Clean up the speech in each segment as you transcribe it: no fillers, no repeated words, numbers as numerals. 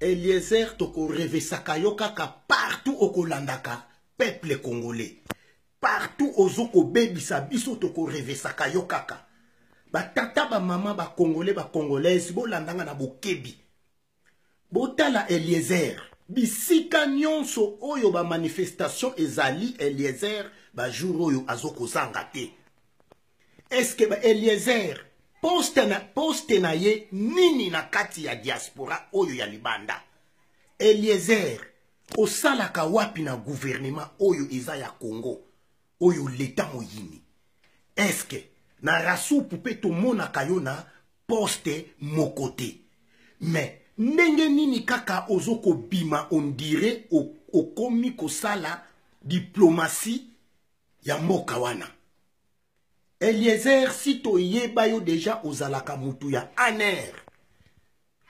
Eliezer toko revesaka yo kaka partout okolandaka peuple congolais. Partout ozoko bebisa biso toko revesaka yo kaka. Ba tata ba mama ba congolais ba congolaise bo landanga na bokebi. Botala Eliezer. Bisika nyonso oyo ba manifestation ezali Eliezer ba jour oyo azoko zanga te. Est-ce que ba Eliezer poste na ye nini na kati ya diaspora oyo ya libanda? Eliezer osalaka wapi na gouvernement oyo eza ya Congo oyo leta moyini? Est-ce que na rasu poupe to monaka yo na poste mokote? Mais ndenge nini kaka ozoko bima on dirait okomi kosala diplomatie ya mboka wana? Eliezer si to yeba yo deja ozalaka mutu ya aner,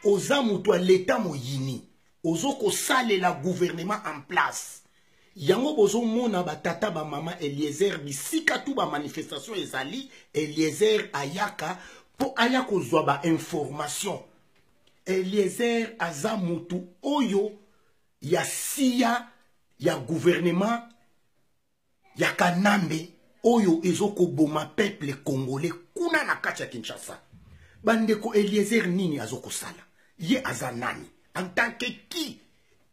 oza mutu ya leta moyini, ozoko sale la gouvernement en place. Yango bozo mona batata ba mama Eliezer bisika tu ba manifestation ezali Eliezer ayaka po ayako zwa ba information. Eliezer aza mutu oyo ya siya ya gouvernement ya Kanambe oyo ezoko boma peuple congolais kuna na kati ya Kinshasa. Bandeko Eliezer nini azoko sala? Ye aza nani? En tant que qui?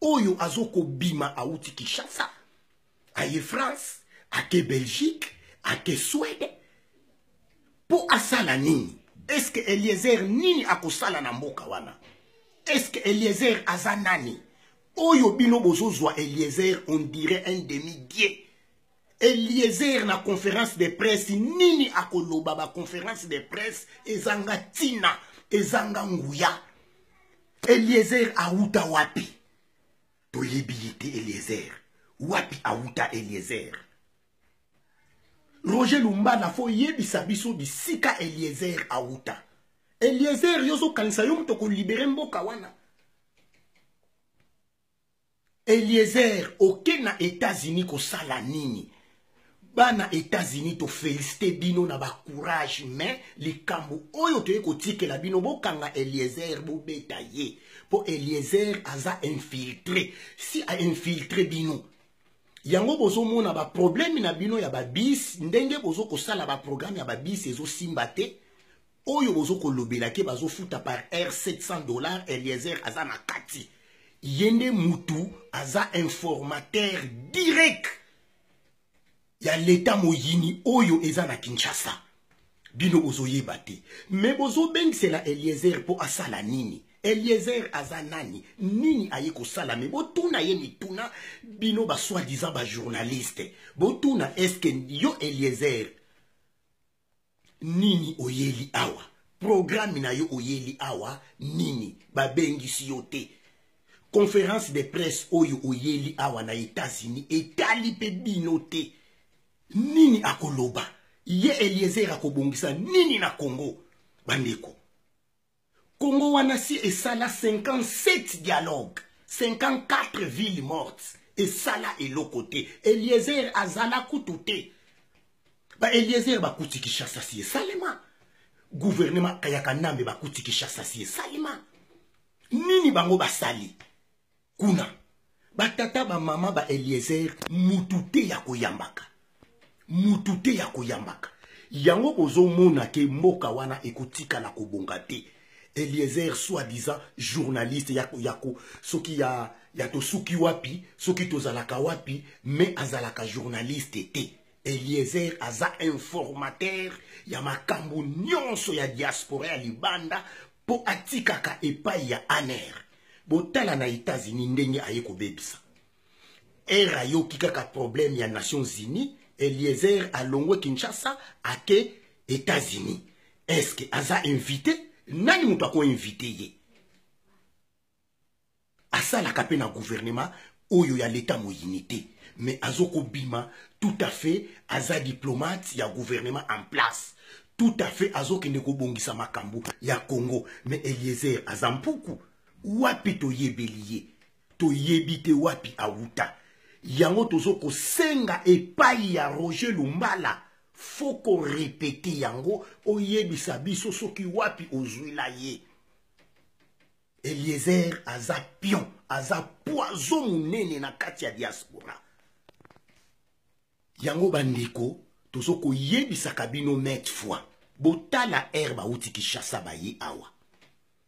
Oyo azoko bima auti Kinshasa, aye France, ake Belgique, ake Suède. Po asala nini? Est-ce que Eliezer nini akosala na mboka wana? Est-ce que Eliezer aza nani? Oyo bino bozozwa Eliezer on dirait un demi-dieu. Eliezer na conférence de presse nini akoloba ba conférence de presse ezanga tina, ezanga nguya. Eliezer auta wapi? Toyebiyete Eliezer. Wapi auta Eliezer? Roger Lumbala fo yebisa biso bisika Eliezer auta. Eliezer yozo kanisa yo mtoko libere mboka wana. Eliezer oke na États-Unis ko sala nini? Bana États-Unis to félicité bino na ba courage mais likambo oyo toye ko tikela bino bokanga Eliezer bo betaye po Eliezer aza infiltré. Si a infiltré bino yango bozo mona ba problème na bino ya ba bis ndenge bozo ko sala ba programme ya ba bis ezo simbate oyo bozo ko lobela ke bazo futa par heure $700 Eliezer aza na kati yende mutu aza informateur direct ya leta moyini oyo eza na Kinshasa. Bino bozo yebate mais bozo bengisela Eliezer po asala nini? Eliezer aza nani? Nini aye kosala? Me botuna ye mituna bino ba soi-disant ba journaliste. Botuna eske yo Eliezer nini oyeli awa? Programme na yo oyeli awa nini? Ba bengisi yo te. Conférence de presse oyo oyeli awa na États-Unis etali pe bino te. Nini akoloba? Ye Eliezer akobongisa nini na Congo? Bandeko Congo wana si esala 57 dialogues, 54 villes mortes, esala elokote. Eliezer azala kutute. Ba Eliezer ba kuti Kinshasa si esalema. Gouvernement kayaka nambe ba kuti Kinshasa si esalema. Nini bango basali? Kuna. Ba tata ba mama ba Eliezer mutute ya koyambaka. Mutute ya koyambaka. Yango bozo mona ke mboka wana ekotika la kobonga te. Eliezer soi-disant journaliste yako soki ya to suki wapi soki to zalaka wapi mais azalaka journaliste te. Eliezer aza informateur ya makambo nyonso ya diaspora ya libanda po atikaka epai ya aner. Botala na États-Unis ndenge aye kobebisa. Era yo kikaka problème ya Nations Unies, Eliezer alongwe Kinshasa ake États-Unis. Est-ce que aza invité? Nani mutu ako invité ye? Asala kape na gouvernement oyo ya leta moyinité. Mais azoko bima tout à fait aza diplomate ya gouvernement en place. Tout à fait azoki ndeko bongisa makambo ya Congo. Mais Eliezer azampuku. Wapi to yebeliye? To yebite wapi awuta? Yango tozoko senga epai ya Roger Lumbala. Foko répéter yango oyebisa biso soki wapi ozwila ye. Eliezer aza pion, aza poison munene na kati ya diaspora. Yango bandeko, tozoko yebisaka bino met fois. Botala herba uti Kinshasa baye awa.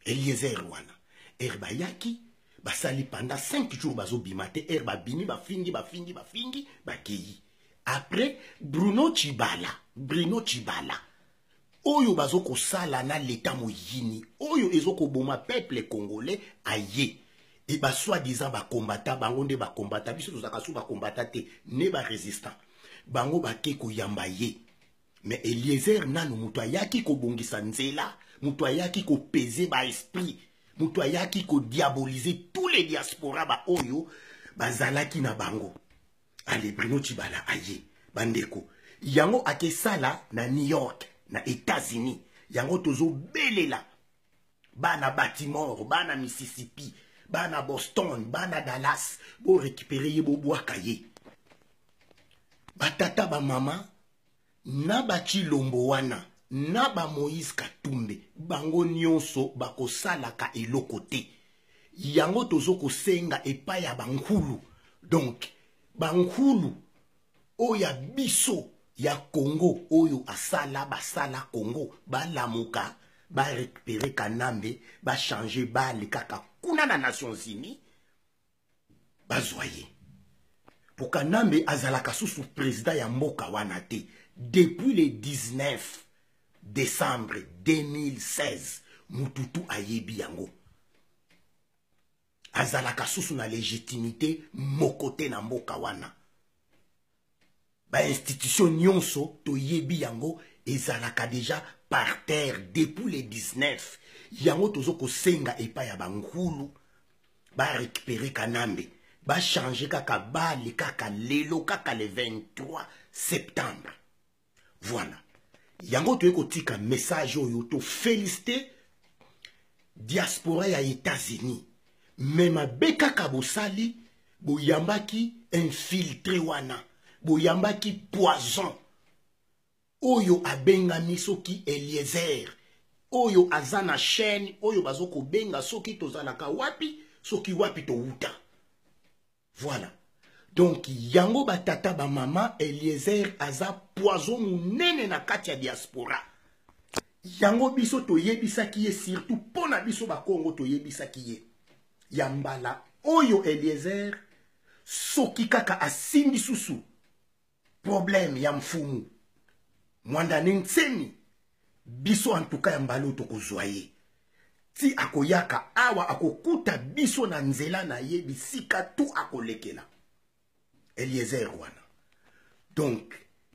Eliezer wana. Herba yaki, basali pendant 5 jours bazo bimate, herba bini, bafingi, bakeyi. Après, Bruno Tshibala. Oyo bazoko sala na l'État moyini. Oyo ezoko boma peuple congolais aye. Et ba soi-disant ba combattant, bango nde ba combattant, biso tozaka su ba combattant te, ne ba résistant. Bango ba keko yamba ye. Mais Eliezer nanu mutu ayaki ko bongisa nzela, mutu ayaki ko peser ba esprit, mutu ayaki ko diaboliser tous les diasporas ba oyo bazalaki na bango. Allez, Bruno Tshibala aye, bandeko. Yango akesala na New York, na États-Unis. Yango tozo belela. Bana Baltimore, bana Mississippi, bana Boston, bana Dallas. Bo récupérer ye bo boakaye. Batata ba mama, na bachi lombo wana, na ba Moïse Katumbe, bango nyonso bako salaka eloko te. Yango tozo ko senga epai ya bankulu. Donc, bankulu oya biso ya Congo oyo asala basala Congo balamuka ba récupérer Kanambe ba changer bale kaka kuna na Nations Unies bazwaye pour Kanambe azalaka sous président ya mboka wana te depuis le 19 décembre 2016 mututu ayebi yango azalaka sous na légitimité mokote na mboka wana. Ba institution nyonso to yebi yango ezalaka déjà par terre depuis le 19. Yango tozoko senga epa ya bangulu ba récupérer Kanambe ba changer kaka bale kaka lelo kaka le 23 septembre. Voilà. Yango toyeko tika message oyo to féliciter diaspora ya États-Unis. Même beka kabosali boyambaki infiltré wana. Boyambaki poison. Oyo abengami soki Eliezer. Oyo azana chaîne. Oyo bazoko benga soki tozalaka wapi. Soki wapi to uta. Voilà. Donc yango batata ba mama Eliezer aza poison munene na kati ya diaspora. Yango biso to yebisaki ye surtout pona biso ba Congo to yebisaki ye. Yambala oyo Eliezer soki kaka asindi susu. Problème ya mfumu. Mwanda nsemi. Biso antuka ya mbalo tokozwaye. Ti akoyaka awa akokuta biso na nzela na ye bisika tu akolekela. Eliezer wana. Donc,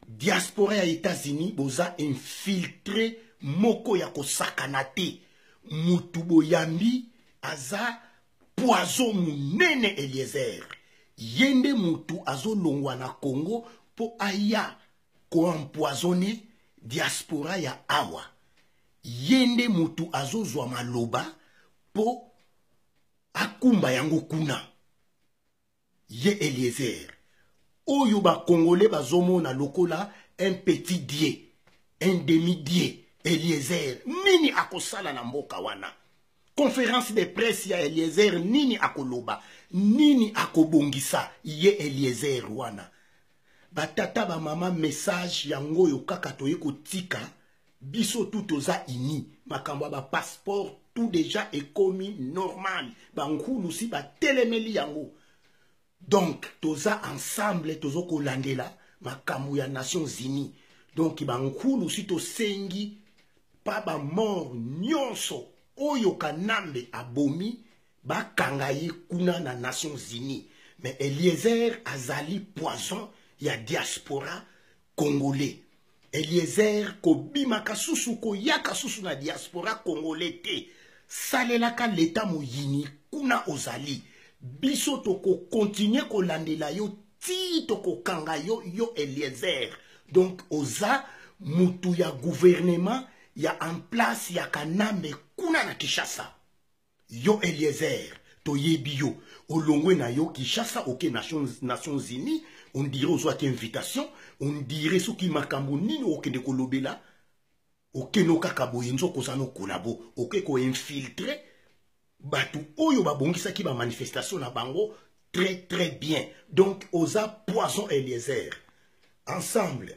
diaspora ya États-Unis boza infiltré moko ya kosakana te. Mutu boyambi aza poison munene Eliezer. Yende mutu azo longwa na Congo po aya ko empoisonner diaspora ya awa. Yende mutu azo zwa maloba po akumba yango kuna. Ye Eliezer. Oyo ba Congolais bazomona lokola un petit dieu, un demi-dieu. Eliezer nini akosala na mboka wana. Conférence de presse ya Eliezer nini akoloba, nini akobongisa ye Eliezer wana. Batata ba mama message yango yo kaka toyeko tika biso tout oza ini makambo ba passeport tout déjà est commis normal bangulu si ba telemeli yango. Donc toza ensemble tozoko landela makambo ya Nations Unies. Donc bangulu si to sengi pa ba mort nyonso oyo Kanambe abomi ba kangaye kuna na Nations Unies. Mais Eliezer azali poison ya diaspora congolais. Eliezer ko bimaka susu ko yaka susu na diaspora congolais te. Salelaka l'État moyini kuna ozali. Biso toko continue ko landela yo ti toko kanga yo Eliezer. Donc oza mutu ya gouvernement ya en place ya Kanambe kuna na Kinshasa. Yo Eliezer to yebi yo olongwe na yo Kinshasa ok Nations Unies. On dirait aux autres invitation, on dirait ce qui m'a cambouni ou que de kolobela, ou que no kakabo yenzo kozano kolabo, ou que ko infiltré, batu oyo babongisaki ba manifestation na bango très très bien. Donc oza Poisson Eliezer ensemble